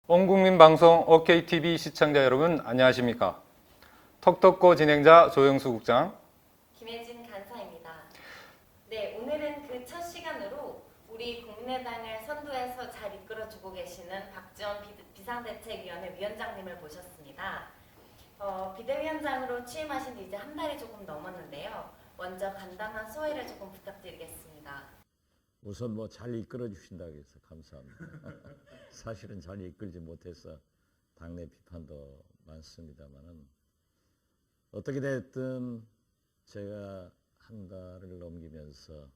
온 국민 방송 OKTV 시청자 여러분 안녕하십니까? 톡톡고 진행자 조영수 국장, 김혜진 간사입니다. 네, 오늘은 그 첫 시간으로 우리 국민의당을 선두에서 잘 이끌어주고 계시는 박지원 비상대책위원회 위원장님을 모셨습니다. 비대위원장으로 취임하신 지 이제 한 달이 조금 넘었는데요. 먼저 간단한 소회를 조금 부탁드리겠습니다. 우선 잘 이끌어 주신다고 해서 감사합니다. 사실은 잘 이끌지 못해서 당내 비판도 많습니다만은 어떻게 됐든 제가 한 달을 넘기면서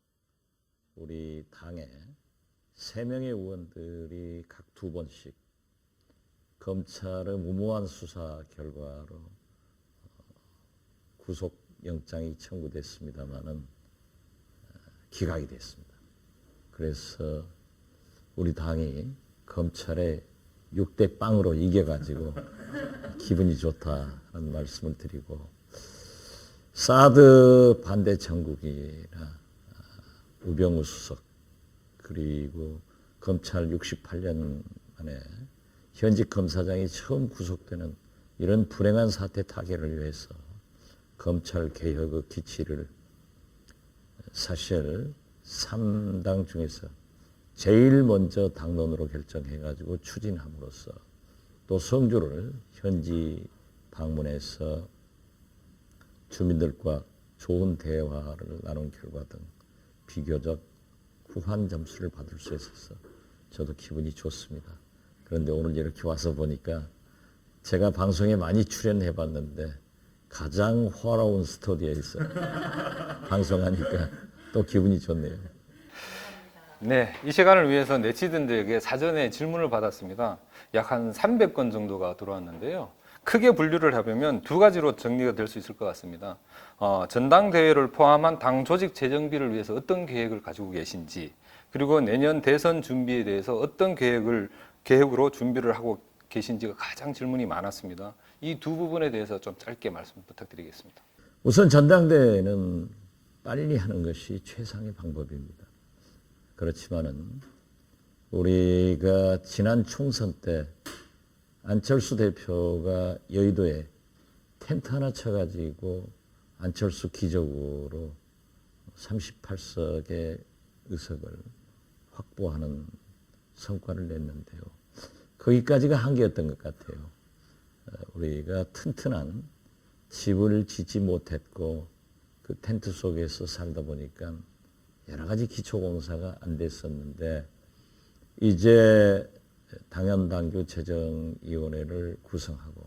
우리 당에 3명의 의원들이 각 2번씩 검찰의 무모한 수사 결과로 구속영장이 청구됐습니다만은 기각이 됐습니다. 그래서 우리 당이 검찰에 6대 0으로 이겨가지고 기분이 좋다는 말씀을 드리고, 사드 반대 정국이나 우병우 수석, 그리고 검찰 68년 만에 현직 검사장이 처음 구속되는 이런 불행한 사태 타결을 위해서 검찰 개혁의 기치를 사실 3당 중에서 제일 먼저 당론으로 결정해가지고 추진함으로써 또 성주를 현지 방문해서 주민들과 좋은 대화를 나눈 결과 등 비교적 후한 점수를 받을 수 있어서 저도 기분이 좋습니다. 그런데 오늘 이렇게 와서 보니까 제가 방송에 많이 출연해봤는데 가장 화려한 스튜디오에서 방송하니까 또 기분이 좋네요. 네, 이 시간을 위해서 네티즌들에게 사전에 질문을 받았습니다. 약 한 300건 정도가 들어왔는데요. 크게 분류를 해보면 2가지로 정리가 될 수 있을 것 같습니다. 전당대회를 포함한 당 조직 재정비를 위해서 어떤 계획을 가지고 계신지, 그리고 내년 대선 준비에 대해서 어떤 계획으로 준비를 하고 계신지가 가장 질문이 많았습니다. 이 2 부분에 대해서 좀 짧게 말씀 부탁드리겠습니다. 우선 전당대회는 빨리 하는 것이 최상의 방법입니다. 그렇지만은 우리가 지난 총선 때 안철수 대표가 여의도에 텐트 하나 쳐가지고 안철수 기적으로 38석의 의석을 확보하는 성과를 냈는데요. 거기까지가 한계였던 것 같아요. 우리가 튼튼한 집을 짓지 못했고 그 텐트 속에서 살다 보니까 여러 가지 기초공사가 안 됐었는데, 이제 당연당규 재정위원회를 구성하고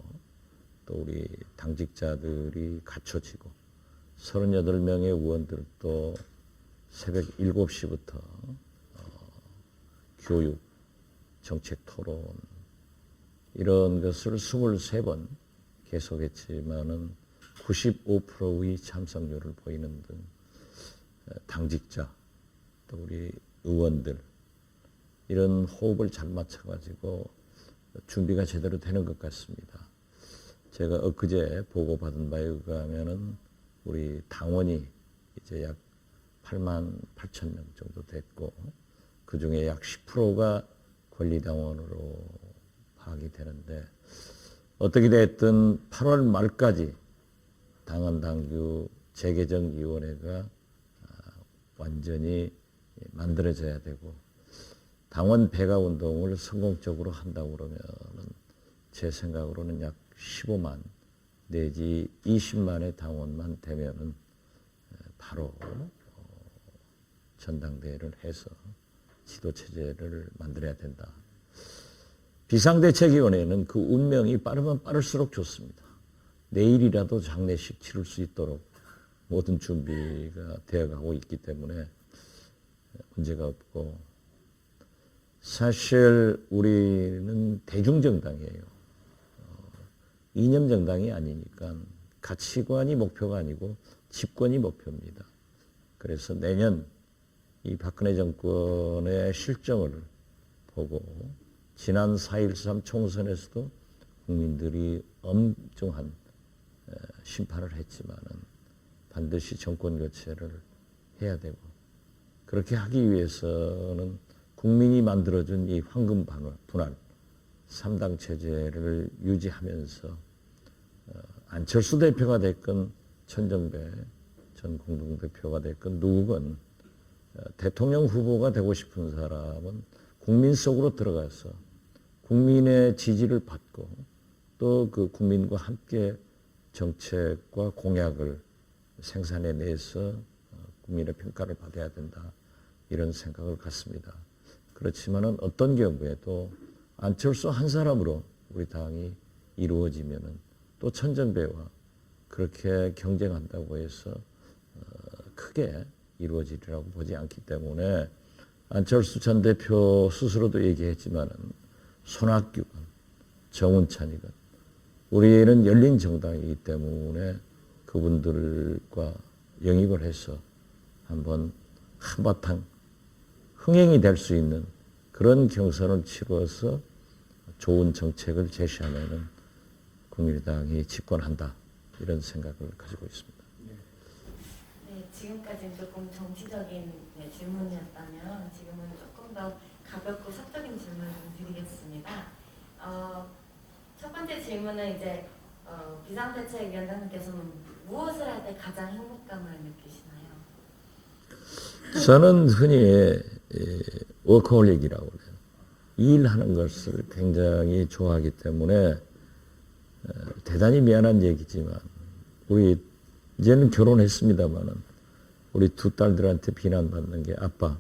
또 우리 당직자들이 갖춰지고 38명의 의원들도 새벽 7시부터 교육, 정책 토론 이런 것을 23번 계속했지만은 95%의 참석률을 보이는 등 당직자 또 우리 의원들 이런 호흡을 잘 맞춰가지고 준비가 제대로 되는 것 같습니다. 제가 엊그제 보고받은 바에 의하면은 우리 당원이 이제 약 8만 8천 명 정도 됐고, 그 중에 약 10%가 권리당원으로 파악이 되는데, 어떻게 됐든 8월 말까지 당헌당규 재개정위원회가 완전히 만들어져야 되고, 당원 배가 운동을 성공적으로 한다고 그러면은 제 생각으로는 약 15만 내지 20만의 당원만 되면은 바로 전당대회를 해서 지도체제를 만들어야 된다. 비상대책위원회는 그 운명이 빠르면 빠를수록 좋습니다. 내일이라도 장례식 치를 수 있도록 모든 준비가 되어가고 있기 때문에 문제가 없고, 사실 우리는 대중정당이에요. 이념정당이 아니니까 가치관이 목표가 아니고 집권이 목표입니다. 그래서 내년 이 박근혜 정권의 실정을 보고, 지난 4.13 총선에서도 국민들이 엄중한 심판을 했지만은 반드시 정권 교체를 해야 되고, 그렇게 하기 위해서는 국민이 만들어준 이 황금 분할 삼당 체제를 유지하면서 안철수 대표가 됐건 천정배 전 공동대표가 됐건 누구건 대통령 후보가 되고 싶은 사람은 국민 속으로 들어가서 국민의 지지를 받고 또 그 국민과 함께 정책과 공약을 생산해내서 국민의 평가를 받아야 된다. 이런 생각을 갖습니다. 그렇지만은 어떤 경우에도 안철수 한 사람으로 우리 당이 이루어지면은 또 천정배와 그렇게 경쟁한다고 해서 크게 이루어지리라고 보지 않기 때문에 안철수 전 대표 스스로도 얘기했지만은 손학규건 정운찬이건 우리는 열린 정당이기 때문에 그분들과 영입을 해서 한번 한바탕 흥행이 될 수 있는 그런 경선을 치루어서 좋은 정책을 제시하면은 국민의당이 집권한다 이런 생각을 가지고 있습니다. 네, 지금까지는 조금 정치적인 질문이었다면 지금은 조금 더 가볍고 사적인 질문을 좀 드리겠습니다. 첫 번째 질문은 이제 비상대책위원장님께서는 무엇을 할 때 가장 행복감을 느끼시나요? 저는 흔히 워커홀릭이라고 그래요. 일하는 것을 굉장히 좋아하기 때문에 대단히 미안한 얘기지만 우리 이제는 결혼했습니다마는 우리 두 딸들한테 비난받는 게 아빠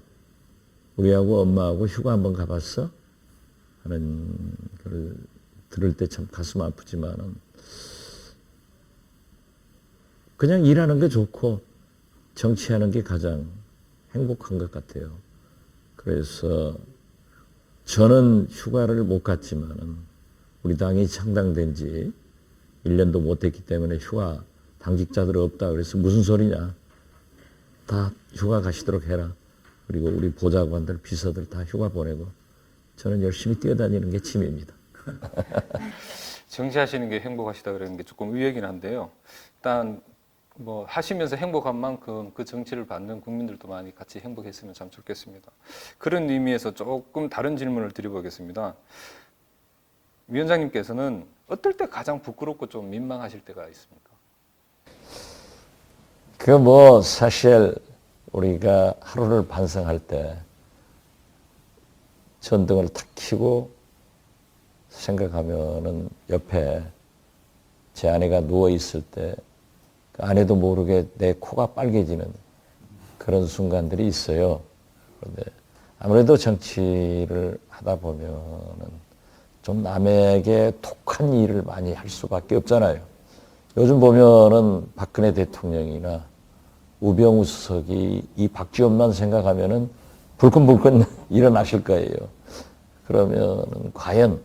우리하고 엄마하고 휴가 한번 가봤어? 하는 걸 들을 때 참 가슴 아프지만은 그냥 일하는 게 좋고 정치하는 게 가장 행복한 것 같아요. 그래서 저는 휴가를 못 갔지만은 우리 당이 창당된 지 1년도 못 됐기 때문에 휴가 당직자들 없다. 그래서 무슨 소리냐. 다 휴가 가시도록 해라. 그리고 우리 보좌관들, 비서들 다 휴가 보내고 저는 열심히 뛰어다니는 게 취미입니다. 정치하시는 게 행복하시다 그러는 게 조금 의외긴 한데요. 일단 뭐 하시면서 행복한 만큼 그 정치를 받는 국민들도 많이 같이 행복했으면 참 좋겠습니다. 그런 의미에서 조금 다른 질문을 드려보겠습니다. 위원장님께서는 어떨 때 가장 부끄럽고 좀 민망하실 때가 있습니까? 그 뭐 사실 우리가 하루를 반성할 때 전등을 탁 켜고 생각하면은 옆에 제 아내가 누워 있을 때 그 아내도 모르게 내 코가 빨개지는 그런 순간들이 있어요. 그런데 아무래도 정치를 하다 보면은 좀 남에게 독한 일을 많이 할 수밖에 없잖아요. 요즘 보면은 박근혜 대통령이나 우병우 수석이 이 박지원만 생각하면은 불끈불끈 일어나실 거예요. 그러면은 과연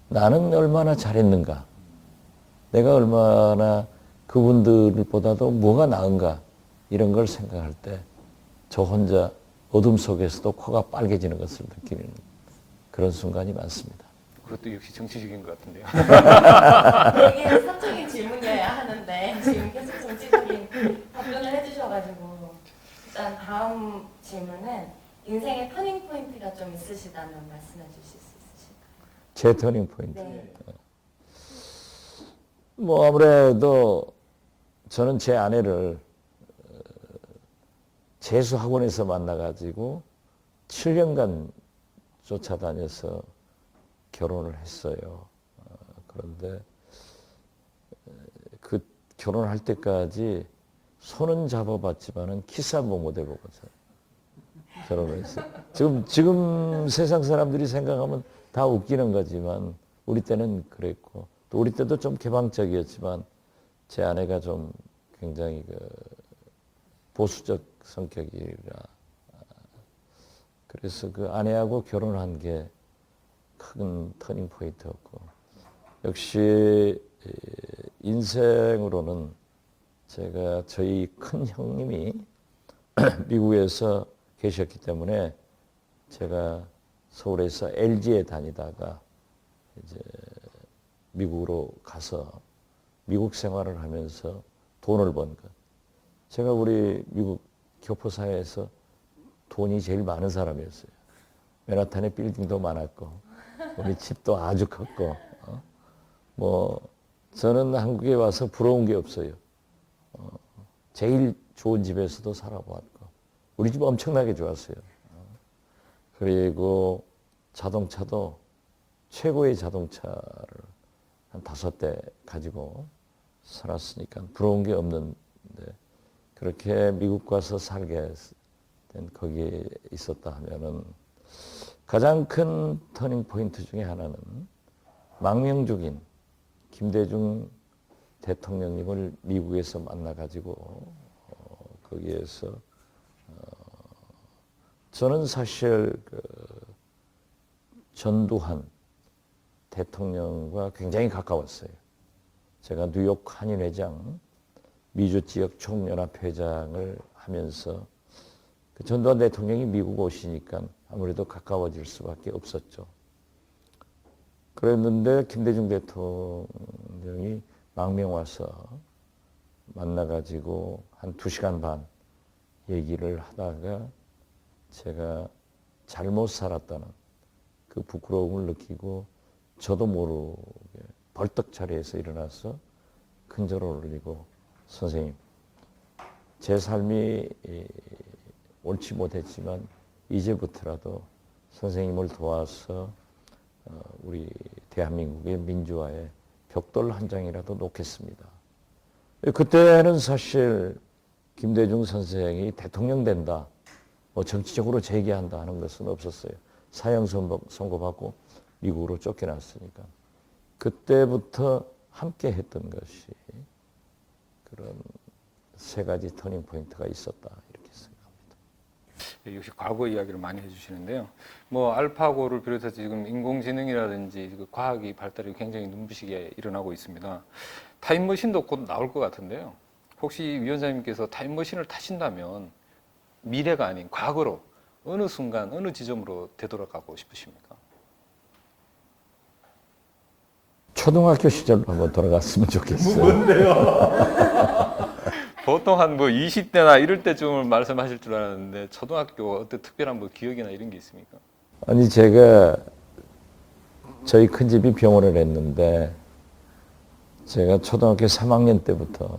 나는 얼마나 잘했는가? 내가 얼마나 그분들보다도 뭐가 나은가? 이런 걸 생각할 때 저 혼자 어둠 속에서도 코가 빨개지는 것을 느끼는 그런 순간이 많습니다. 그것도 역시 정치적인 것 같은데요. 이게 사적인 질문이어야 하는데 지금 계속 정치적인 답변을 해주셔가지고 일단 다음 질문은 인생의 터닝 포인트가 좀 있으시다면 말씀해 주실 수 있으실까요? 제 터닝 포인트. 네. 뭐 아무래도 저는 제 아내를 재수학원에서 만나가지고 7년간 쫓아다녀서 결혼을 했어요. 그런데 그 결혼할 때까지 손은 잡아봤지만은 키스 한번 못 해보고서 결혼을 했어요. 지금 세상 사람들이 생각하면 다 웃기는 거지만 우리 때는 그랬고 또 우리 때도 좀 개방적이었지만 제 아내가 좀 굉장히 보수적 성격이라 그래서 그 아내하고 결혼한 게 큰 터닝 포인트였고 역시 인생으로는 제가 저희 큰 형님이 미국에서 계셨기 때문에 제가 서울에서 LG에 다니다가 이제 미국으로 가서 미국 생활을 하면서 돈을 번 것. 제가 우리 미국 교포사회에서 돈이 제일 많은 사람이었어요. 맨하탄에 빌딩도 많았고 우리 집도 아주 컸고, 뭐 저는 한국에 와서 부러운 게 없어요. 제일 좋은 집에서도 살아보았고, 우리 집 엄청나게 좋았어요. 그리고 자동차도 최고의 자동차를 한 5대 가지고 살았으니까 부러운 게 없는데, 그렇게 미국 가서 살게 된 거기에 있었다 하면은 가장 큰 터닝 포인트 중에 하나는 망명족인 김대중 대통령님을 미국에서 만나가지고 거기에서 저는 사실 그 전두환 대통령과 굉장히 가까웠어요. 제가 뉴욕 한인회장, 미주 지역 총연합회장을 하면서 그 전두환 대통령이 미국 오시니까 아무래도 가까워질 수밖에 없었죠. 그랬는데 김대중 대통령이 망명 와서 만나가지고 한 2시간 반 얘기를 하다가 제가 잘못 살았다는 그 부끄러움을 느끼고 저도 모르게 벌떡 자리에서 일어나서 큰절을 올리고, 선생님, 제 삶이 옳지 못했지만 이제부터라도 선생님을 도와서 우리 대한민국의 민주화에 벽돌 한 장이라도 놓겠습니다. 그때는 사실 김대중 선생이 대통령 된다, 뭐 정치적으로 재기한다 하는 것은 없었어요. 사형 선고받고 미국으로 쫓겨났으니까. 그때부터 함께 했던 것이 그런 3가지 터닝 포인트가 있었다, 이렇게 생각합니다. 역시 과거 이야기를 많이 해주시는데요. 뭐 알파고를 비롯해서 지금 인공지능이라든지 그 과학이 발달이 굉장히 눈부시게 일어나고 있습니다. 타임머신도 곧 나올 것 같은데요. 혹시 위원장님께서 타임머신을 타신다면 미래가 아닌 과거로 어느 순간 어느 지점으로 되돌아가고 싶으십니까? 초등학교 시절로 한번 돌아갔으면 좋겠어요. 뭔데요? 보통 한 뭐 20대나 이럴 때쯤을 말씀하실 줄 알았는데 초등학교 어때 특별한 뭐 기억이나 이런 게 있습니까? 아니, 제가 저희 큰집이 병원을 했는데 제가 초등학교 3학년 때부터,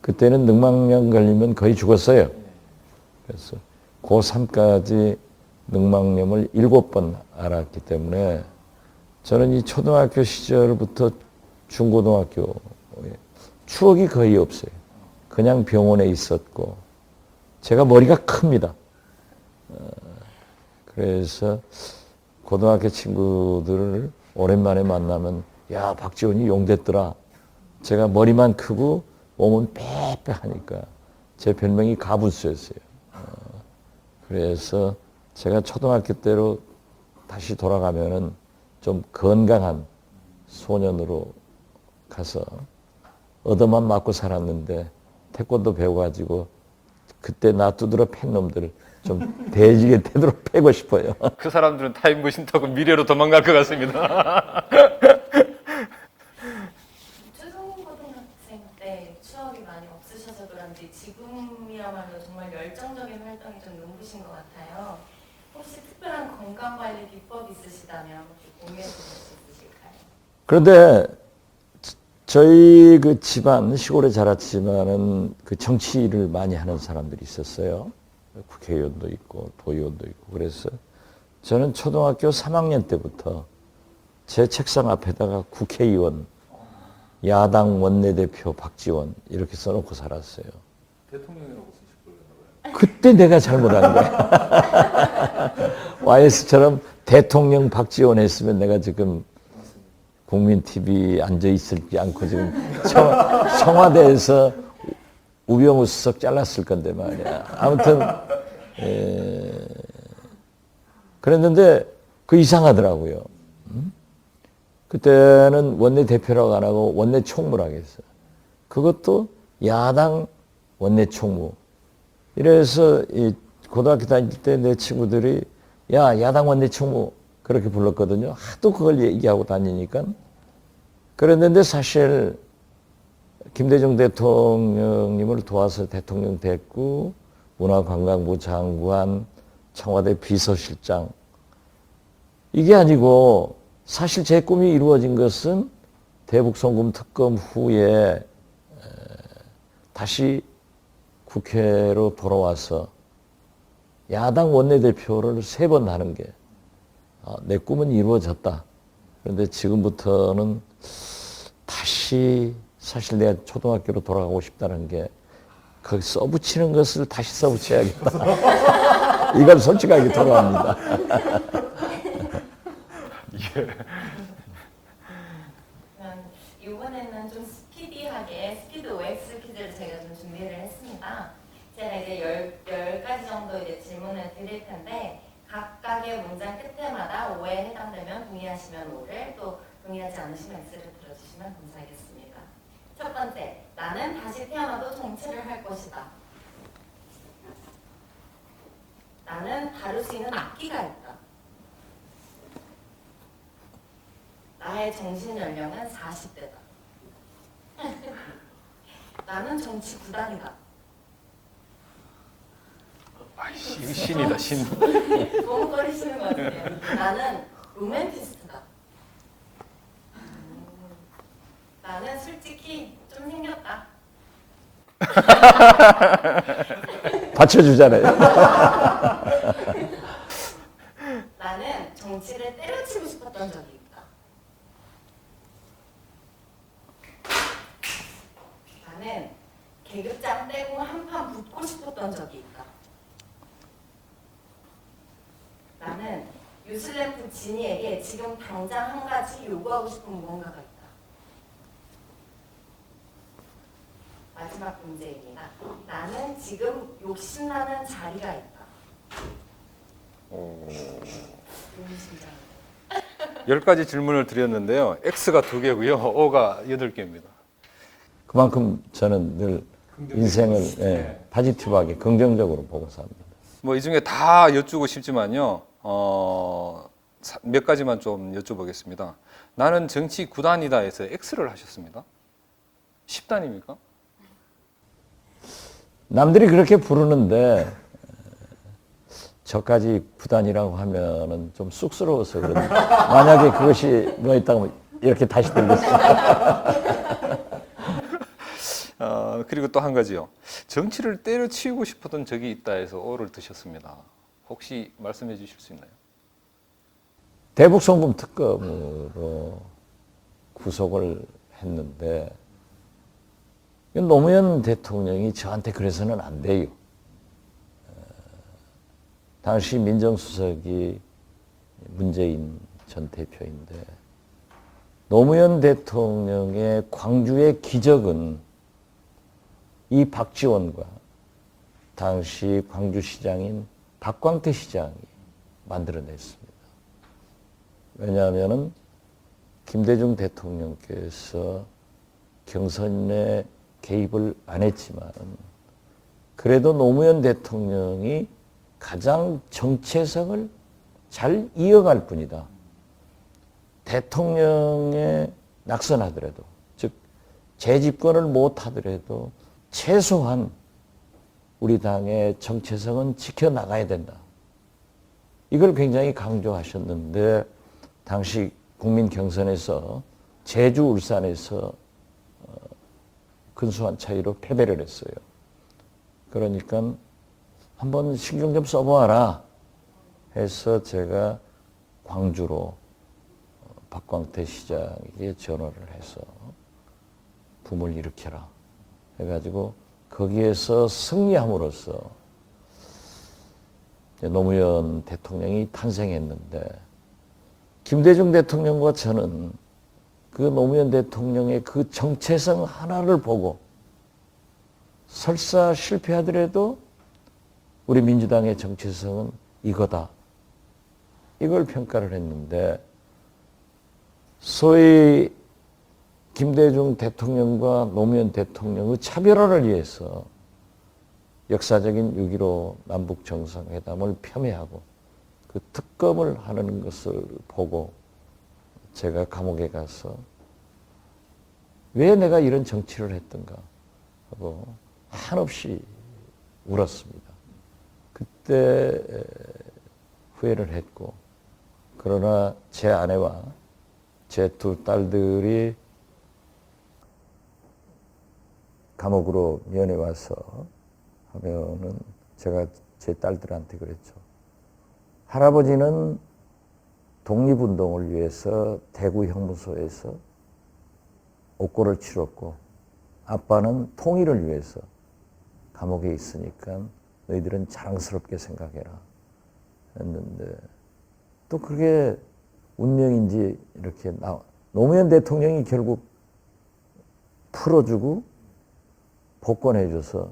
그때는 늑막염 걸리면 거의 죽었어요. 그래서 고3까지 늑막염을 7번 앓았기 때문에 저는 이 초등학교 시절부터 중고등학교에 추억이 거의 없어요. 그냥 병원에 있었고, 제가 머리가 큽니다. 그래서 고등학교 친구들을 오랜만에 만나면, 야, 박지원이 용됐더라. 제가 머리만 크고 몸은 빼빼하니까 제 별명이 가부수였어요. 그래서 제가 초등학교 때로 다시 돌아가면은 좀 건강한 소년으로 가서 얻어만 맞고 살았는데 태권도 배워가지고 그때 나 두드러 팬 놈들을 좀 대지게 되도록 패고 싶어요. 그 사람들은 타임머신 타고 미래로 도망갈 것 같습니다. 최성훈 고등학생 때 추억이 많이 없으셔서 그런지 지금이야말로 정말 열정적인 활동이 좀 눈부신 것 같아요. 혹시 특별한 건강관리 비법 있으시다면 혹시 공유해 주실 수 있으실까요? 그런데 저희 그 집안, 시골에 자랐지만은 그 정치를 많이 하는 사람들이 있었어요. 국회의원도 있고 도의원도 있고. 그래서 저는 초등학교 3학년 때부터 제 책상 앞에다가 국회의원, 야당 원내대표 박지원 이렇게 써놓고 살았어요. 대통령이라고 쓰실 거예요? 그때 내가 잘못한 거야. YS처럼 대통령 박지원 했으면 내가 지금 국민 TV 앉아 있을지 않고 지금 청와대에서 우병우 수석 잘랐을 건데 말이야. 아무튼 그랬는데 그 이상하더라고요. 그때는 원내 대표라고 안 하고 원내 총무라고 했어요. 그것도 야당 원내 총무. 이래서 이 고등학교 다닐 때 내 친구들이 야, 야당 원내 총무 그렇게 불렀거든요. 하도 그걸 얘기하고 다니니까. 그랬는데 사실 김대중 대통령님을 도와서 대통령 됐고 문화관광부 장관, 청와대 비서실장 이게 아니고 사실 제 꿈이 이루어진 것은 대북송금 특검 후에 다시 국회로 돌아와서 야당 원내대표를 3번 하는 게 내 꿈은 이루어졌다. 그런데 지금부터는 다시 사실 내가 초등학교로 돌아가고 싶다는 게 거기 써붙이는 것을 다시 써붙여야겠다. 이건 솔직하게 돌아갑니다. 이번에는 좀 스피디하게 스피드 OX 퀴즈를 제가 좀 준비를 했습니다. 제가 이제 10가지 정도 이제 질문을 드릴 텐데 각각의 문장 끝에마다 O에 해당되면 동의하시면 O를, 또 동의하지 않으시면 X를 들어주시면 감사하겠습니다. 첫 번째, 나는 다시 태어나도 정치를 할 것이다. 나는 다룰 수 있는 악기가 있다. 나의 정신 연령은 40대다. 나는 정치 구단이다. 이거 신이다, 신. 머뭇거리시는 것 같아요. 나는 로맨티스트다. 나는 솔직히 좀 생겼다. 받쳐주잖아요. 나는 정치를 때려치고 싶었던 적이 있다. 나는 계급장 떼고 한판 붙고 싶었던 적이 있다. 나는 유슬램프 지니에게 지금 당장 한 가지 요구하고 싶은 무언가가 있다. 마지막 문제입니다. 나는 지금 욕심나는 자리가 있다. 의미심장. 10가지 질문을 드렸는데요. X가 2개고요. O가 8개입니다. 그만큼 저는 늘 인생을 포지티브하게 긍정적으로 보고 삽니다. 뭐 이 중에 다 여쭈고 싶지만요. 몇 가지만 좀 여쭤보겠습니다. 나는 정치 9단이다 해서 X를 하셨습니다. 10단입니까? 남들이 그렇게 부르는데 저까지 9단이라고 하면은 좀 쑥스러워서 그런데 만약에 그것이 뭐였다면 이렇게 다시 들겠습니다. 그리고 또 한 가지요. 정치를 때려치우고 싶었던 적이 있다 해서 O를 드셨습니다. 혹시 말씀해 주실 수 있나요? 대북송금 특검으로 구속을 했는데 노무현 대통령이 저한테 그래서는 안 돼요. 당시 민정수석이 문재인 전 대표인데 노무현 대통령의 광주의 기적은 이 박지원과 당시 광주시장인 박광태 시장이 만들어냈습니다. 왜냐하면 김대중 대통령께서 경선에 개입을 안 했지만 그래도 노무현 대통령이 가장 정체성을 잘 이어갈 뿐이다. 대통령에 낙선하더라도, 즉 재집권을 못하더라도 최소한 우리 당의 정체성은 지켜나가야 된다. 이걸 굉장히 강조하셨는데 당시 국민 경선에서 제주, 울산에서 근소한 차이로 패배를 했어요. 그러니까 한번 신경 좀 써보아라 해서 제가 광주로 박광태 시장에게 전화를 해서 붐을 일으켜라 해가지고 거기에서 승리함으로써 노무현 대통령이 탄생했는데 김대중 대통령과 저는 그 노무현 대통령의 그 정체성 하나를 보고 설사 실패하더라도 우리 민주당의 정체성은 이거다. 이걸 평가를 했는데 소위 김대중 대통령과 노무현 대통령의 차별화를 위해서 역사적인 6.15 남북 정상회담을 폄훼하고 그 특검을 하는 것을 보고 제가 감옥에 가서 왜 내가 이런 정치를 했던가 하고 한없이 울었습니다. 그때 후회를 했고 그러나 제 아내와 제 두 딸들이 감옥으로 면회 와서 하면은 제가 제 딸들한테 그랬죠. 할아버지는 독립운동을 위해서 대구 형무소에서 옥고를 치렀고 아빠는 통일을 위해서 감옥에 있으니까 너희들은 자랑스럽게 생각해라 했는데 또 그게 운명인지 이렇게 노무현 대통령이 결국 풀어주고 복권해줘서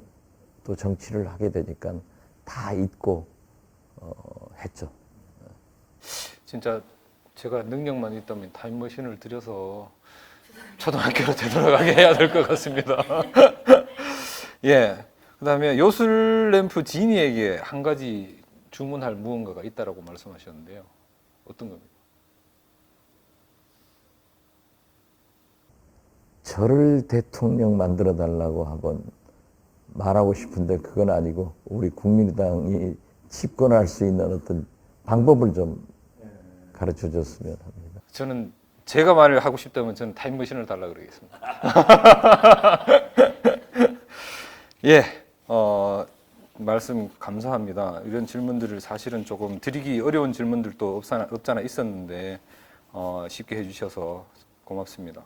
또 정치를 하게 되니까 다 잊고 했죠. 진짜 제가 능력만 있다면 타임머신을 들여서 초등학교로 되돌아가게 해야 될 것 같습니다. 예. 그다음에 요술램프 지니에게 한 가지 주문할 무언가가 있다라고 말씀하셨는데요. 어떤 겁니까? 저를 대통령 만들어 달라고 한번 말하고 싶은데 그건 아니고 우리 국민의당이 집권할 수 있는 어떤 방법을 좀 가르쳐 줬으면 합니다. 저는 제가 말을 하고 싶다면 저는 타임머신을 달라 그러겠습니다. 예, 말씀 감사합니다. 이런 질문들을 사실은 조금 드리기 어려운 질문들도 없잖아 있었는데 쉽게 해주셔서 고맙습니다.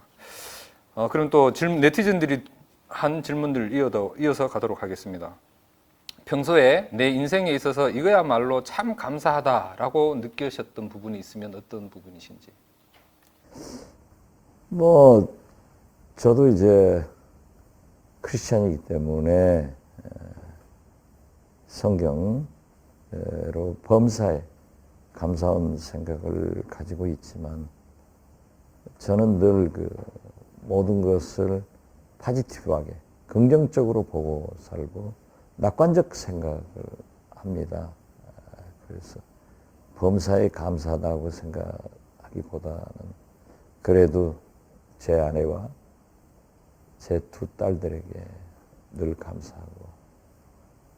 그럼 또 네티즌들이 한 질문들 이어서 가도록 하겠습니다. 평소에 내 인생에 있어서 이거야말로 참 감사하다라고 느끼셨던 부분이 있으면 어떤 부분이신지? 뭐 저도 이제 크리스찬이기 때문에 성경으로 범사에 감사한 생각을 가지고 있지만 저는 늘 그 모든 것을 포지티브하게 긍정적으로 보고 살고 낙관적 생각을 합니다. 그래서 범사에 감사하다고 생각하기보다는 그래도 제 아내와 제 두 딸들에게 늘 감사하고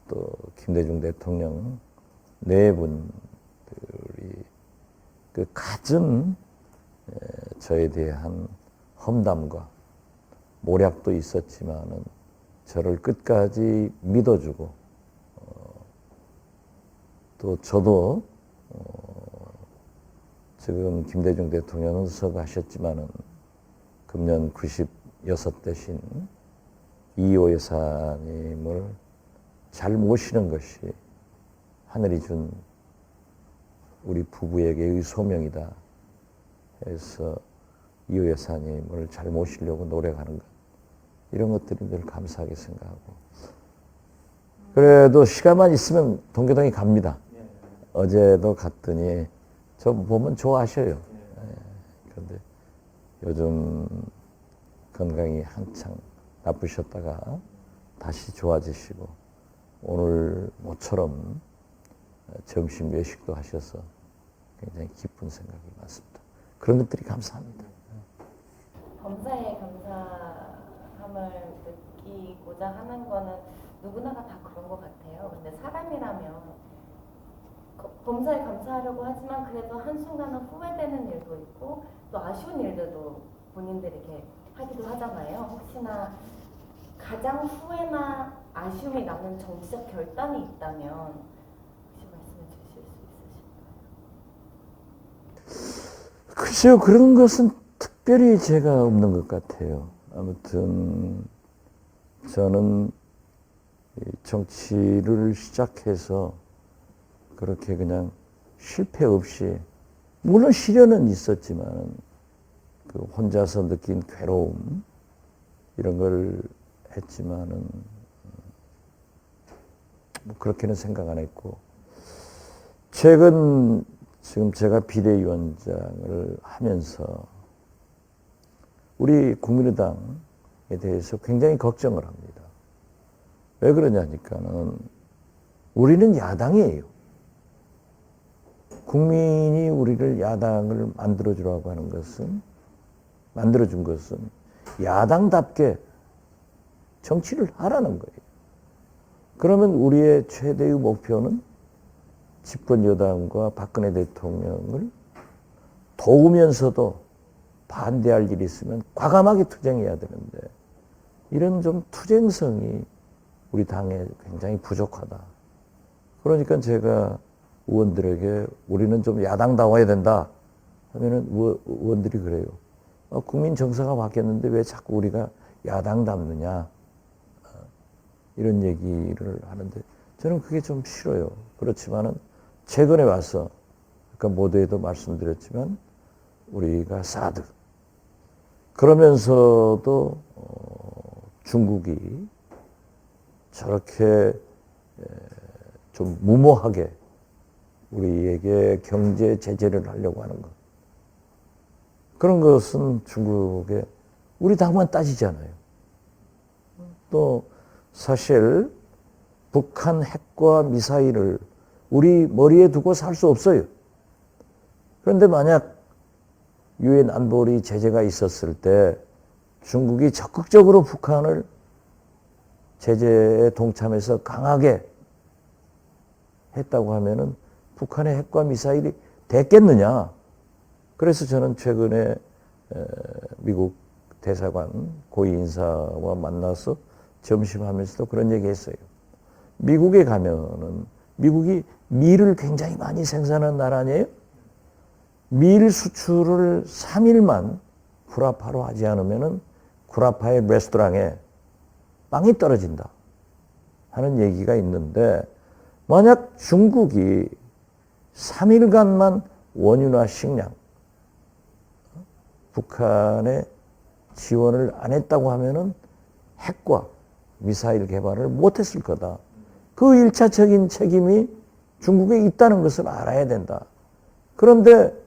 또 김대중 대통령 네 분들이 그 갖은 저에 대한 험담과 모략도 있었지만은 저를 끝까지 믿어주고 또 저도 지금 김대중 대통령은 서거하셨지만은 금년 96 되신 이호 여사님을 잘 모시는 것이 하늘이 준 우리 부부에게의 소명이다 해서 이호 여사님을 잘 모시려고 노력하는 것 이런 것들이 늘 감사하게 생각하고 그래도 시간만 있으면 동교동에 갑니다. 어제도 갔더니 저 보면 좋아하셔요. 그런데 요즘 건강이 한창 나쁘셨다가 다시 좋아지시고 오늘 모처럼 점심 외식도 하셔서 굉장히 기쁜 생각이 많습니다. 그런 것들이 감사합니다. 범사에 감사함을 느끼고자 하는 거는 누구나가 다 그런 것 같아요. 근데 사람이라면 범사에 감사하려고 하지만 그래도 한순간은 후회되는 일도 있고 또 아쉬운 일들도 본인들이 이렇게 하기도 하잖아요. 혹시나 가장 후회나 아쉬움이 남는 정치적 결단이 있다면 혹시 말씀해 주실 수 있으실까요? 글쎄요, 그런 것은 특별히 제가 없는 것 같아요. 아무튼 저는 정치를 시작해서 그렇게 그냥 실패 없이 물론 시련은 있었지만 그 혼자서 느낀 괴로움 이런 걸 했지만은 뭐 그렇게는 생각 안 했고 최근 지금 제가 비대위원장을 하면서 우리 국민의당에 대해서 굉장히 걱정을 합니다. 왜 그러냐니까는 우리는 야당이에요. 국민이 우리를 야당을 만들어주라고 하는 것은 만들어준 것은 야당답게 정치를 하라는 거예요. 그러면 우리의 최대의 목표는 집권 여당과 박근혜 대통령을 도우면서도 반대할 일이 있으면 과감하게 투쟁해야 되는데 이런 좀 투쟁성이 우리 당에 굉장히 부족하다. 그러니까 제가 의원들에게 우리는 좀 야당다워야 된다 하면은 의원들이 그래요. 국민 정서가 바뀌었는데 왜 자꾸 우리가 야당답느냐 이런 얘기를 하는데 저는 그게 좀 싫어요. 그렇지만은 최근에 와서 아까 모두에도 말씀드렸지만 우리가 사드 그러면서도 중국이 저렇게 좀 무모하게 우리에게 경제 제재를 하려고 하는 것. 그런 것은 중국의 우리 당만 따지잖아요. 또 사실 북한 핵과 미사일을 우리 머리에 두고 살 수 없어요. 그런데 만약 유엔 안보리 제재가 있었을 때 중국이 적극적으로 북한을 제재에 동참해서 강하게 했다고 하면은 북한의 핵과 미사일이 됐겠느냐. 그래서 저는 최근에 미국 대사관 고위 인사와 만나서 점심하면서도 그런 얘기 했어요. 미국에 가면은 미국이 밀을 굉장히 많이 생산하는 나라 아니에요? 밀 수출을 3일만 구라파로 하지 않으면은 구라파의 레스토랑에 빵이 떨어진다 하는 얘기가 있는데 만약 중국이 3일간만 원유나 식량 북한에 지원을 안 했다고 하면은 핵과 미사일 개발을 못했을 거다. 그 1차적인 책임이 중국에 있다는 것을 알아야 된다. 그런데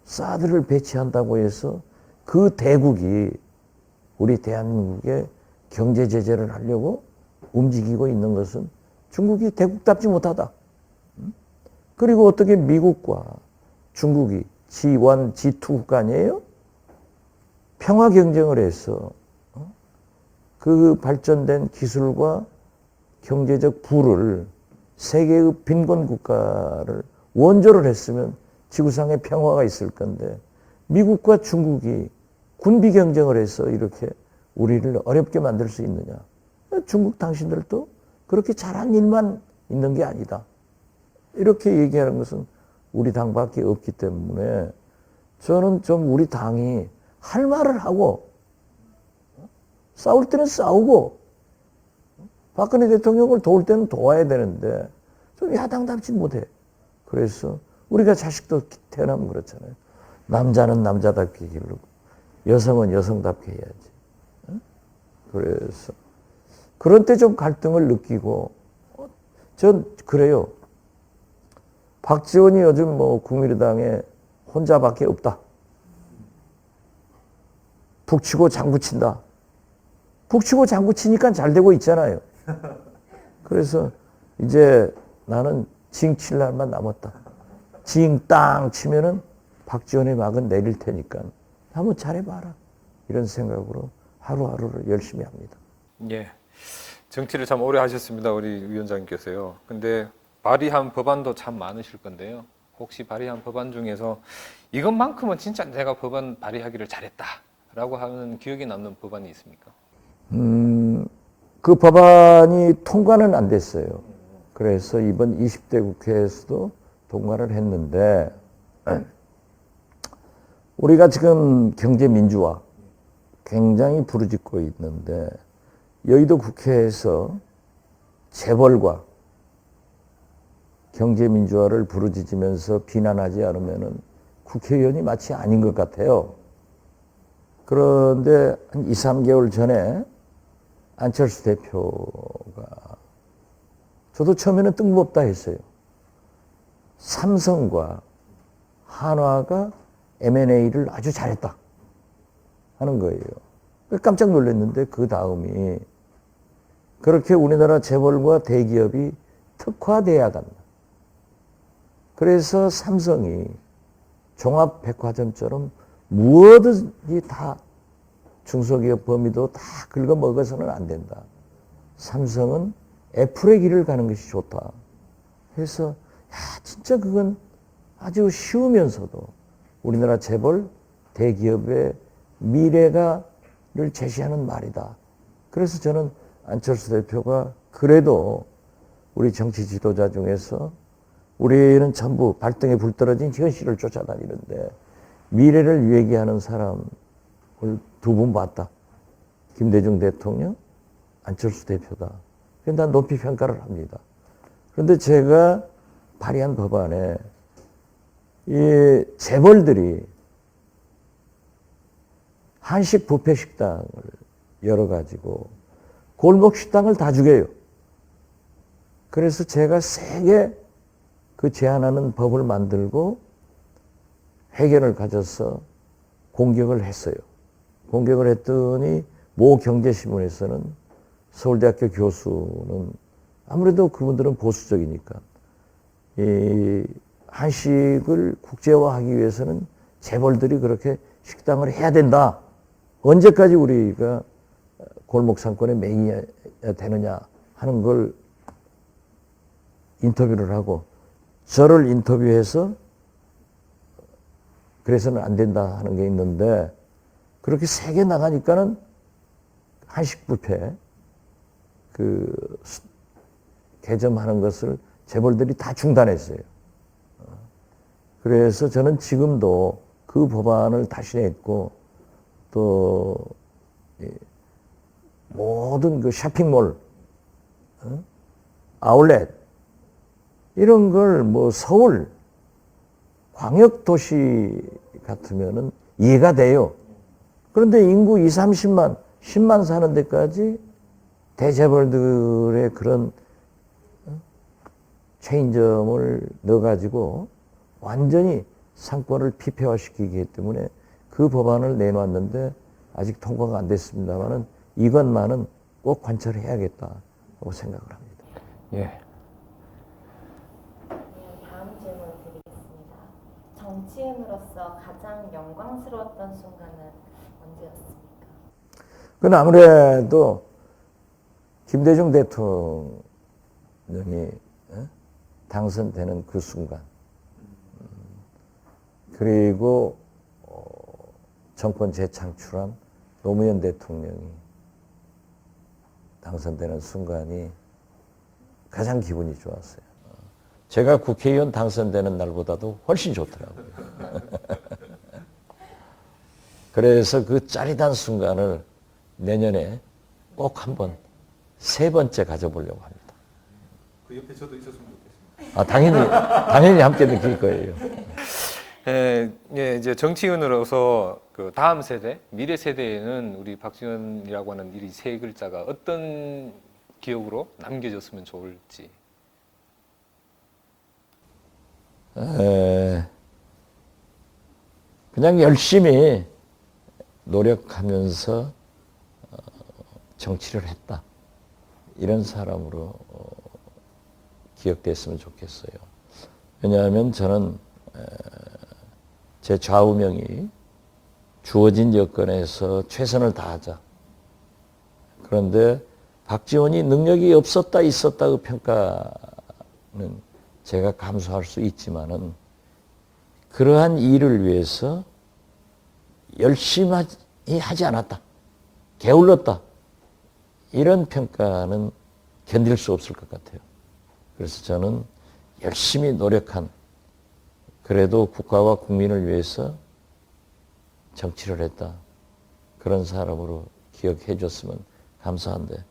사드를 배치한다고 해서 그 대국이 우리 대한민국에 경제 제재를 하려고 움직이고 있는 것은 중국이 대국답지 못하다. 그리고 어떻게 미국과 중국이 G1, G2 국가 아니에요? 평화 경쟁을 해서 그 발전된 기술과 경제적 부를 세계의 빈곤 국가를 원조를 했으면 지구상에 평화가 있을 건데 미국과 중국이 군비 경쟁을 해서 이렇게 우리를 어렵게 만들 수 있느냐. 중국 당신들도 그렇게 잘한 일만 있는 게 아니다. 이렇게 얘기하는 것은 우리 당밖에 없기 때문에 저는 좀 우리 당이 할 말을 하고 싸울 때는 싸우고 박근혜 대통령을 도울 때는 도와야 되는데 좀 야당답지 못해. 그래서 우리가 자식도 태어나면 그렇잖아요. 남자는 남자답게 기르고 여성은 여성답게 해야지. 그래서 그런 때 좀 갈등을 느끼고 전 그래요. 박지원이 요즘 뭐 국민의당에 혼자밖에 없다. 북치고 장구친다. 북치고 장구치니까 잘 되고 있잖아요. 그래서 이제 나는 징 칠 날만 남았다. 징 땅 치면은 박지원의 막은 내릴 테니까 한번 잘해봐라. 이런 생각으로 하루하루를 열심히 합니다. 예. 정치를 참 오래 하셨습니다. 우리 위원장님께서요. 근데 발의한 법안도 참 많으실 건데요. 혹시 발의한 법안 중에서 이것만큼은 진짜 내가 법안 발의하기를 잘했다라고 하는 기억에 남는 법안이 있습니까? 그 법안이 통과는 안 됐어요. 그래서 이번 20대 국회에서도 통과를 했는데 우리가 지금 경제민주화 굉장히 부르짖고 있는데 여의도 국회에서 재벌과 경제민주화를 부르짖으면서 비난하지 않으면은 국회의원이 마치 아닌 것 같아요. 그런데 한 2, 3개월 전에 안철수 대표가 저도 처음에는 뜬금없다 했어요. 삼성과 한화가 M&A를 아주 잘했다 하는 거예요. 깜짝 놀랐는데 그 다음이 그렇게 우리나라 재벌과 대기업이 특화돼야 한다. 그래서 삼성이 종합백화점처럼 무엇든지 다 중소기업 범위도 다 긁어먹어서는 안 된다. 삼성은 애플의 길을 가는 것이 좋다. 그래서 진짜 그건 아주 쉬우면서도 우리나라 재벌 대기업의 미래가를 제시하는 말이다. 그래서 저는 안철수 대표가 그래도 우리 정치 지도자 중에서 우리는 전부 발등에 불 떨어진 현실을 쫓아다니는데 미래를 얘기하는 사람을 두 분 봤다. 김대중 대통령, 안철수 대표다. 그래서 난 높이 평가를 합니다. 그런데 제가 발의한 법안에 이 재벌들이 한식 뷔페 식당을 열어가지고 골목 식당을 다 죽여요. 그래서 제가 세게 그 제한하는 법을 만들고 회견을 가져서 공격을 했어요. 공격을 했더니 모 경제신문에서는 서울대학교 교수는 아무래도 그분들은 보수적이니까 이 한식을 국제화하기 위해서는 재벌들이 그렇게 식당을 해야 된다. 언제까지 우리가 골목 상권의 맹이야 되느냐 하는 걸 인터뷰를 하고 저를 인터뷰해서 그래서는 안 된다 하는 게 있는데 그렇게 세게 나가니까는 한식 뷔페 그 개점하는 것을 재벌들이 다 중단했어요. 그래서 저는 지금도 그 법안을 다시 냈고 또 모든 그 쇼핑몰, 아울렛 이런 걸 뭐 서울 광역도시 같으면은 이해가 돼요. 그런데 인구 2, 30만, 10만 사는 데까지 대재벌들의 그런 체인점을 넣어가지고 완전히 상권을 피폐화시키기 때문에 그 법안을 내놨는데 아직 통과가 안 됐습니다만은 이것만은 꼭 관철해야겠다고 생각을 합니다. 예. 다음 질문 드리겠습니다. 정치인으로서 가장 영광스러웠던 순간은 언제였습니까? 그건 아무래도 김대중 대통령이 당선되는 그 순간 그리고 정권 재창출한 노무현 대통령이 당선되는 순간이 가장 기분이 좋았어요. 제가 국회의원 당선되는 날보다도 훨씬 좋더라고요. 그래서 그 짜릿한 순간을 내년에 꼭 한번 세 번째 가져보려고 합니다. 그 옆에 저도 있었으면 좋겠습니다. 아, 당연히 함께 느낄 거예요. 이제 정치인으로서 그 다음 세대, 미래 세대에는 우리 박지원이라고 하는 이 세 글자가 어떤 기억으로 남겨졌으면 좋을지. 그냥 열심히 노력하면서 정치를 했다. 이런 사람으로 기억됐으면 좋겠어요. 왜냐하면 저는 제 좌우명이 주어진 여건에서 최선을 다하자. 그런데 박지원이 능력이 없었다 있었다 그 평가는 제가 감수할 수 있지만은 그러한 일을 위해서 열심히 하지 않았다. 게을렀다. 이런 평가는 견딜 수 없을 것 같아요. 그래서 저는 열심히 노력한 그래도 국가와 국민을 위해서 정치를 했다. 그런 사람으로 기억해 줬으면 감사한데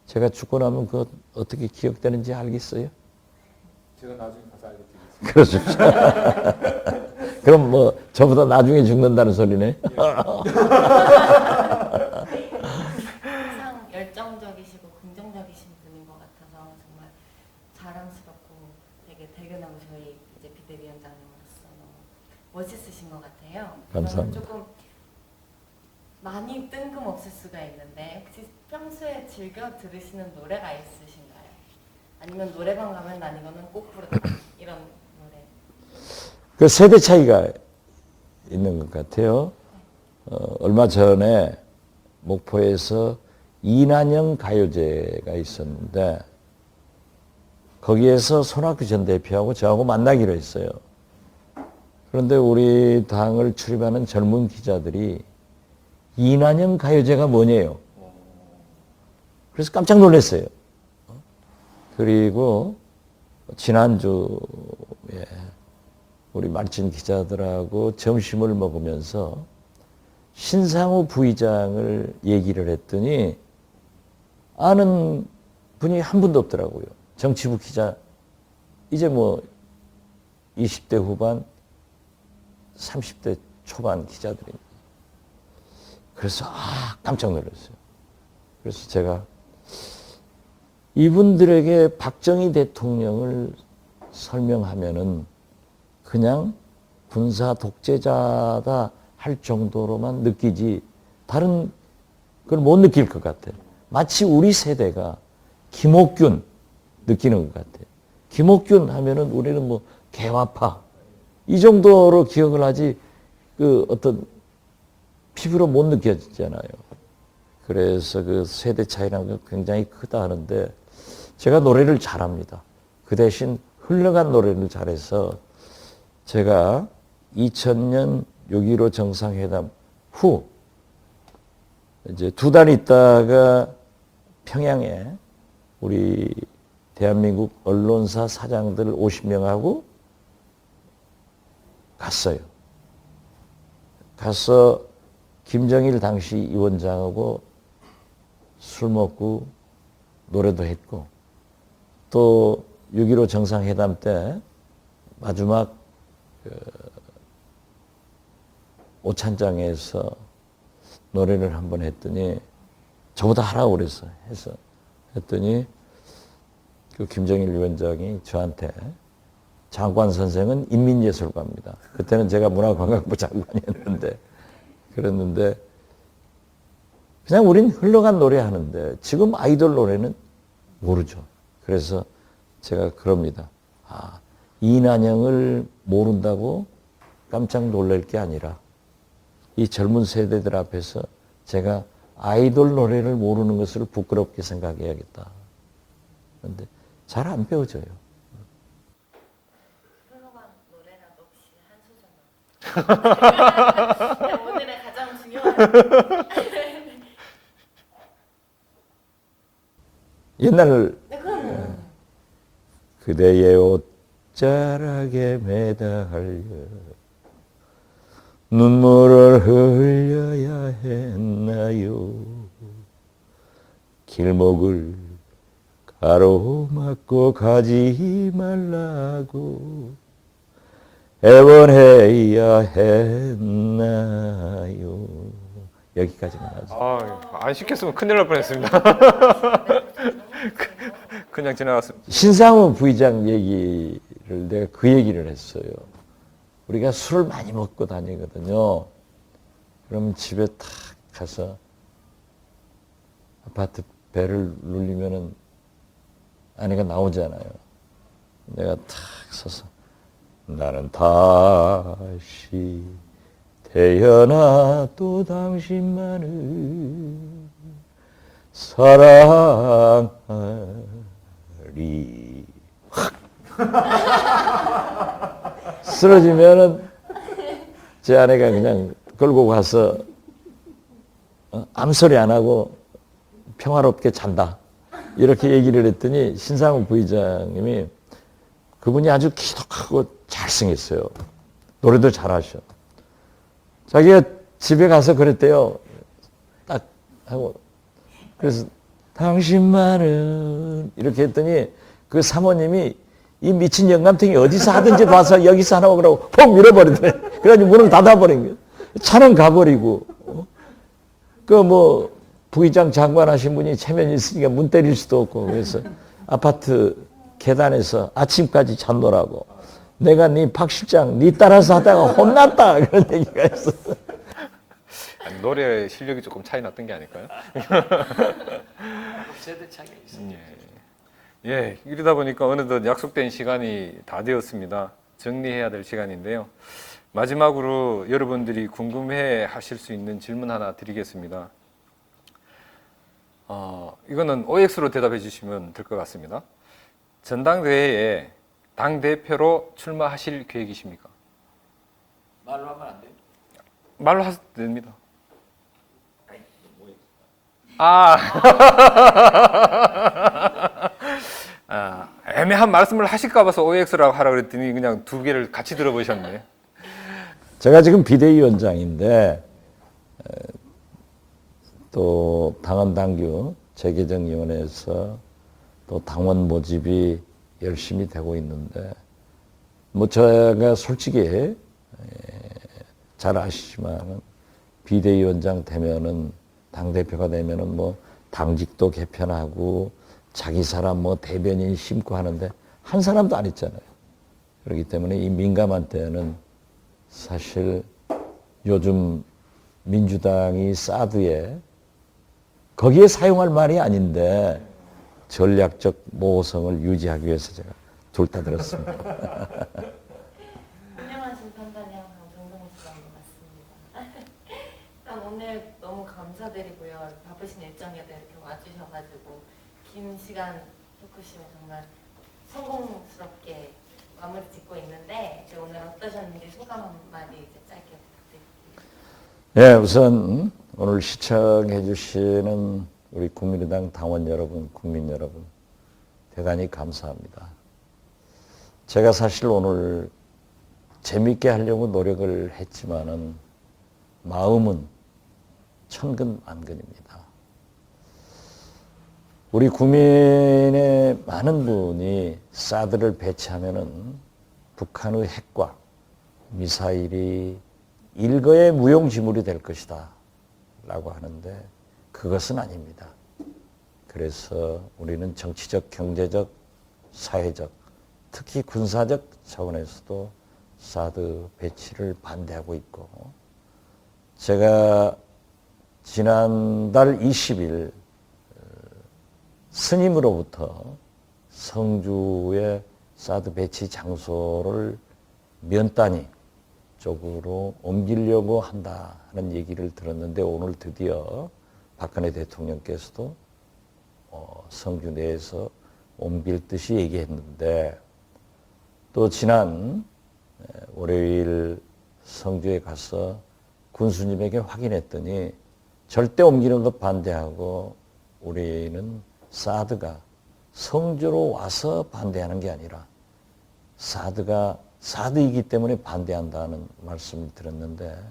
제가 죽고 나면 그것 어떻게 기억되는지 알겠어요? 제가 나중에 가서 알려드리겠습니다. 그렇죠. 그럼 뭐 저보다 나중에 죽는다는 소리네. 항상 열정적이시고 긍정적이신 분인 것 같아서 정말 자랑스럽고 되게 대견하고 저희 이제 비대위원장님으로서 너무 멋있으신 것 같아요. 감사합니다. 조금 많이 뜬금없을 수가 있는데 혹시 평소에 즐겨 들으시는 노래가 있으신가요? 아니면 노래방 가면 난 이거는 꼭 부르다 이런 노래. 그 세대 차이가 있는 것 같아요. 얼마 전에 목포에서 이난영 가요제가 있었는데 거기에서 손학규 전 대표하고 저하고 만나기로 했어요. 그런데 우리 당을 출입하는 젊은 기자들이 이난영 가요제가 뭐냐요. 그래서 깜짝 놀랐어요. 그리고 지난주에 우리 말진 기자들하고 점심을 먹으면서 신상우 부의장을 얘기를 했더니 아는 분이 한 분도 없더라고요. 정치부 기자, 이제 뭐 20대 후반, 30대 초반 기자들입니다. 그래서 깜짝 놀랐어요. 그래서 제가 이분들에게 박정희 대통령을 설명하면은 그냥 군사 독재자다 할 정도로만 느끼지 다른 걸 못 느낄 것 같아요. 마치 우리 세대가 김옥균 느끼는 것 같아요. 김옥균 하면은 우리는 뭐 개화파 이 정도로 기억을 하지 그 어떤 피부로 못 느껴지잖아요. 그래서 그 세대 차이라는 건 굉장히 크다 하는데 제가 노래를 잘합니다. 그 대신 흘러간 노래를 잘해서 제가 2000년 6.15 정상회담 후 이제 2달 있다가 평양에 우리 대한민국 언론사 사장들 50명하고 갔어요. 가서 김정일 당시 위원장하고 술 먹고 노래도 했고 또 6.15 정상회담 때 마지막 오찬장에서 노래를 한번 했더니 저보다 하라고 그랬어. 했더니 그 김정일 위원장이 저한테 장관 선생은 인민예술가입니다. 그때는 제가 문화관광부 장관이었는데 그랬는데 그냥 우린 흘러간 노래 하는데 지금 아이돌 노래는 모르죠. 그래서 제가 그럽니다. 이난영을 모른다고 깜짝 놀랄 게 아니라 이 젊은 세대들 앞에서 제가 아이돌 노래를 모르는 것을 부끄럽게 생각해야겠다. 그런데 잘 안 배워져요. 흘러간 노래라도 혹시 한 소절만. 오늘의 가장 중요한 옛날 네, 그럼요. 그대의 옷자락에 매달려 눈물을 흘려야 했나요? 길목을 가로막고 가지 말라고 애원해야 했나요? 여기까지만 하죠. 안 시켰으면 큰일 날 뻔했습니다. 그냥 지나갔습니다. 신상우 부의장 얘기를 내가 그 얘기를 했어요. 우리가 술을 많이 먹고 다니거든요. 그럼 집에 탁 가서 아파트 배를 눌리면은 아내가 나오잖아요. 내가 탁 서서 나는 다시 태어나도 당신만을 사랑하리. 쓰러지면은 제 아내가 그냥 끌고 가서 아무 소리 안 하고 평화롭게 잔다. 이렇게 얘기를 했더니 신상우 부의장님이 그분이 아주 키도 크고 잘생겼어요. 노래도 잘하셔. 자기가 집에 가서 그랬대요. 딱 하고. 그래서 당신만은 이렇게 했더니 그 사모님이 이 미친 영감탱이 어디서 하든지 봐서 여기서 하라고 그러고 폭 밀어버리더래. 그래가지고 문을 닫아버린 거예요. 차는 가버리고. 그 뭐 부의장 장관 하신 분이 체면이 있으니까 문 때릴 수도 없고 그래서 아파트 계단에서 아침까지 잔노라고 내가 네 박 실장 네 따라서 하다가 혼났다 그런 얘기가 있어. 아니, 노래 실력이 조금 차이 났던 게 아닐까요? 세대 차이가 있어요. 예, 이러다 보니까 어느덧 약속된 시간이 다 되었습니다. 정리해야 될 시간인데요. 마지막으로 여러분들이 궁금해 하실 수 있는 질문 하나 드리겠습니다. 이거는 OX로 대답해 주시면 될 것 같습니다. 전당대회에 당대표로 출마하실 계획이십니까? 말로 하면 안 돼요? 말로 하셔도 됩니다. 아, 애매한 말씀을 하실까 봐서 OX라고 하라 그랬더니 그냥 두 개를 같이 들어보셨네. 제가 지금 비대위원장인데 또 당헌당규 재개정위원회에서 또 당원 모집이 열심히 되고 있는데 뭐 제가 솔직히 잘 아시지만 비대위원장 되면은 당대표가 되면은 뭐 당직도 개편하고 자기 사람 뭐 대변인 심고 하는데 한 사람도 안 있잖아요. 그렇기 때문에 이 민감한 때는 사실 요즘 민주당이 사드에 거기에 사용할 말이 아닌데 전략적 모성을 유지하기 위해서 제가 둘 다 들었습니다. 훌륭하신 판단이 항상 존경스러운 것 같습니다. 일단 오늘 너무 감사드리고요. 바쁘신 일정에도 이렇게 와주셔가지고 긴 시간 토크쇼 정말 성공스럽게 마무리 짓고 있는데 이제 오늘 어떠셨는지 소감 한마디 이제 짧게 부탁드립니다. 예, 우선 오늘 시청해 주시는 우리 국민의당 당원 여러분, 국민 여러분 대단히 감사합니다. 제가 사실 오늘 재밌게 하려고 노력을 했지만은 마음은 천근만근입니다. 우리 국민의 많은 분이 사드를 배치하면은 북한의 핵과 미사일이 일거의 무용지물이 될 것이다 라고 하는데 그것은 아닙니다. 그래서 우리는 정치적, 경제적, 사회적, 특히 군사적 차원에서도 사드 배치를 반대하고 있고 제가 지난달 20일 스님으로부터 성주의 사드 배치 장소를 면단위 쪽으로 옮기려고 한다는 얘기를 들었는데 오늘 드디어 박근혜 대통령께서도 성주 내에서 옮길 듯이 얘기했는데 또 지난 월요일 성주에 가서 군수님에게 확인했더니 절대 옮기는 것 반대하고 우리는 사드가 성주로 와서 반대하는 게 아니라 사드가 사드이기 때문에 반대한다는 말씀을 들었는데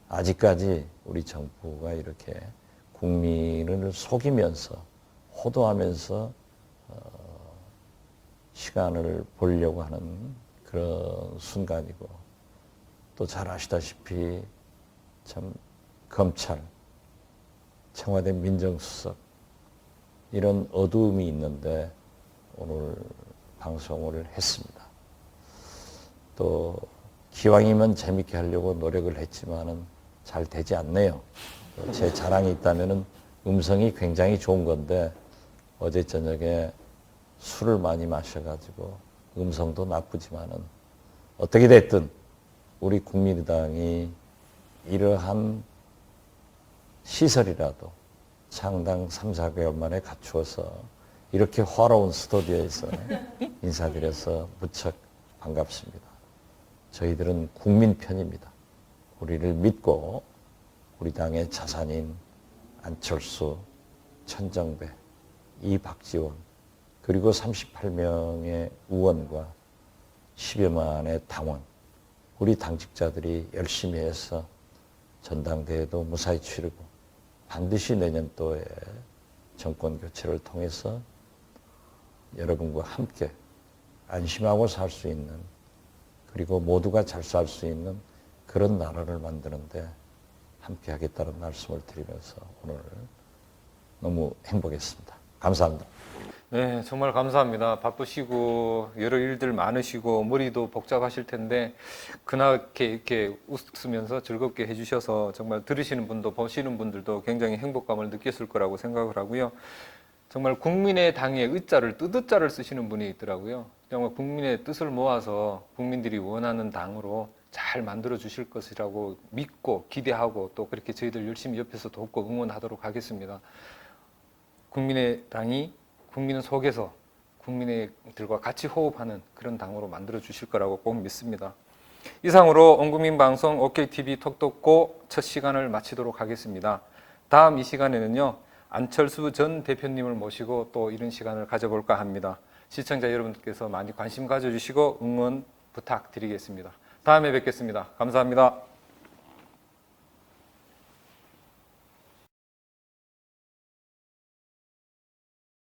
아직까지 우리 정부가 이렇게 국민을 속이면서 호도하면서 시간을 보려고 하는 그런 순간이고 또 잘 아시다시피 참 검찰, 청와대 민정수석 이런 어두움이 있는데 오늘 방송을 했습니다. 또 기왕이면 재밌게 하려고 노력을 했지만은 잘 되지 않네요. 제 자랑이 있다면은 음성이 굉장히 좋은 건데 어제 저녁에 술을 많이 마셔가지고 음성도 나쁘지만은 어떻게 됐든 우리 국민의당이 이러한 시설이라도 창당 3, 4개월 만에 갖추어서 이렇게 화려한 스튜디오에서 인사드려서 무척 반갑습니다. 저희들은 국민 편입니다. 우리를 믿고 우리 당의 자산인 안철수, 천정배, 이박지원 그리고 38명의 의원과 10여만의 당원 우리 당직자들이 열심히 해서 전당대회도 무사히 치르고 반드시 내년도에 정권 교체를 통해서 여러분과 함께 안심하고 살 수 있는 그리고 모두가 잘 살 수 있는 그런 나라를 만드는데 함께 하겠다는 말씀을 드리면서 오늘 너무 행복했습니다. 감사합니다. 네, 정말 감사합니다. 바쁘시고 여러 일들 많으시고 머리도 복잡하실 텐데 그나게 이렇게 웃으면서 즐겁게 해주셔서 정말 들으시는 분도 보시는 분들도 굉장히 행복감을 느꼈을 거라고 생각을 하고요. 정말 국민의 당의 의자를 뜻의자를 쓰시는 분이 있더라고요. 정말 국민의 뜻을 모아서 국민들이 원하는 당으로 잘 만들어 주실 것이라고 믿고 기대하고 또 그렇게 저희들 열심히 옆에서 돕고 응원하도록 하겠습니다. 국민의 당이 국민 속에서 국민들과 같이 호흡하는 그런 당으로 만들어 주실 거라고 꼭 믿습니다. 이상으로 온국민 방송 OKTV 톡톡고 첫 시간을 마치도록 하겠습니다. 다음 이 시간에는요, 안철수 전 대표님을 모시고 또 이런 시간을 가져볼까 합니다. 시청자 여러분께서 많이 관심 가져주시고 응원 부탁드리겠습니다. 다음에 뵙겠습니다. 감사합니다.